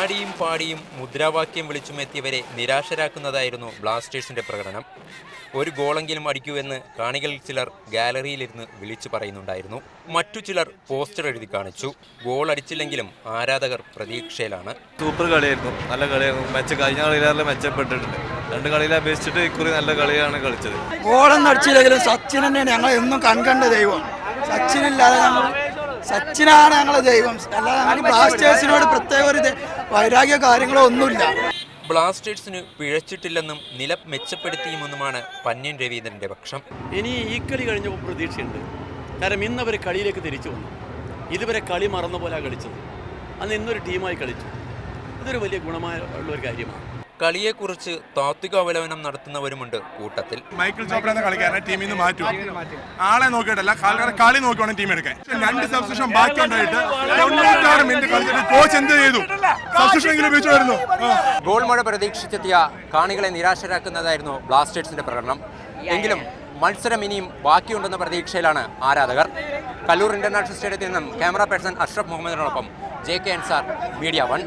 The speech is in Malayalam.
ആടിയും പാടിയും മുദ്രാവാക്യം വിളിച്ചുമെത്തിയവരെ നിരാശരാക്കുന്നതായിരുന്നു ബ്ലാസ്റ്റേഴ്സിന്റെ പ്രകടനം. ഒരു ഗോളെങ്കിലും അടിക്കൂ എന്ന് കാണികളിൽ ചിലർ ഗാലറിയിലിരുന്ന് വിളിച്ചു പറയുന്നുണ്ടായിരുന്നു. മറ്റു ചിലർ പോസ്റ്റർ എഴുതി കാണിച്ചു. ഗോൾ അടിച്ചില്ലെങ്കിലും ആരാധകർ പ്രതീക്ഷയിലാണ്. സൂപ്പർ കളിയായിരുന്നു, നല്ല കളിയായിരുന്നു. കഴിഞ്ഞ കളിയിലെല്ലാം മെച്ചപ്പെട്ടിട്ടുണ്ട്. രണ്ട് കളിയിലെ അപേക്ഷിച്ചിട്ട് ഇക്കുറി നല്ല കളിയാണ് കളിച്ചത്. ഗോളൊന്നും അടിച്ചില്ലെങ്കിലും സച്ചിൻ തന്നെയാണ് ഞങ്ങൾ എന്നും കൺകണ്ട ദൈവം. സച്ചിനില്ലാതെ സച്ചിനാണ് ഞങ്ങളെ ദൈവം. അല്ലാതെ ഞങ്ങൾ ബ്ലാസ്റ്റേഴ്സിനോട് പ്രത്യേക ഒരു വൈരാഗ്യ കാര്യങ്ങളോ ഒന്നുമില്ല. ബ്ലാസ്റ്റേഴ്സിന് പിഴച്ചിട്ടില്ലെന്നും നില മെച്ചപ്പെടുത്തിയുമെന്നുമാണ് പന്ന്യൻ രവീന്ദ്രന്റെ പക്ഷം. ഇനി ഈ കളി കഴിഞ്ഞപ്പോൾ പ്രതീക്ഷയുണ്ട്. കാരണം ഇന്നവർ കളിയിലേക്ക് തിരിച്ചു വന്നു. ഇതുവരെ കളി മറന്ന പോലെ കളിച്ചത്. അന്ന് ഇന്നൊരു ടീമായി കളിച്ചു. ഇതൊരു വലിയ ഗുണമായുള്ളൊരു കാര്യമാണ്. കളിയെക്കുറിച്ച് താത്വിക അവലോകനം നടത്തുന്നവരുമുണ്ട് കൂട്ടത്തിൽ. മൈക്കിൾ ചോപ്ര എന്ന കളിക്കാരനെ ടീമിൽ നിന്ന് മാറ്റും. ആളെ നോക്കിയിട്ടല്ല, കളി നോക്കിയാണ് ടീം എടുക്കാൻ. 2 സബ്സ്റ്റിറ്റ്യൂഷൻ ബാക്കി ഉണ്ടായിട്ട് 96 മിനിറ്റ് കളിച്ചിട്ട് കോച്ച് എന്ത് ചെയ്തു? സബ്സ്റ്റിറ്റ്യൂഷനെങ്കിലും ഉപയോഗിച്ചായിരുന്നു. ഗോൾ മഴ പ്രതീക്ഷിച്ചെത്തിയ കാണികളെ നിരാശരാക്കുന്നതായിരുന്നു ബ്ലാസ്റ്റേഴ്സിന്റെ പ്രകടനം. എങ്കിലും മത്സരം ഇനിയും ബാക്കിയുണ്ടെന്ന പ്രതീക്ഷയിലാണ് ആരാധകർ. കല്ലൂർ ഇന്റർനാഷണൽ സ്റ്റേഡിയത്തിൽ നിന്നും ക്യാമറ പേഴ്സൺ അഷ്റഫ് മുഹമ്മദിനോടൊപ്പം JK അൻസാർ, മീഡിയ 1.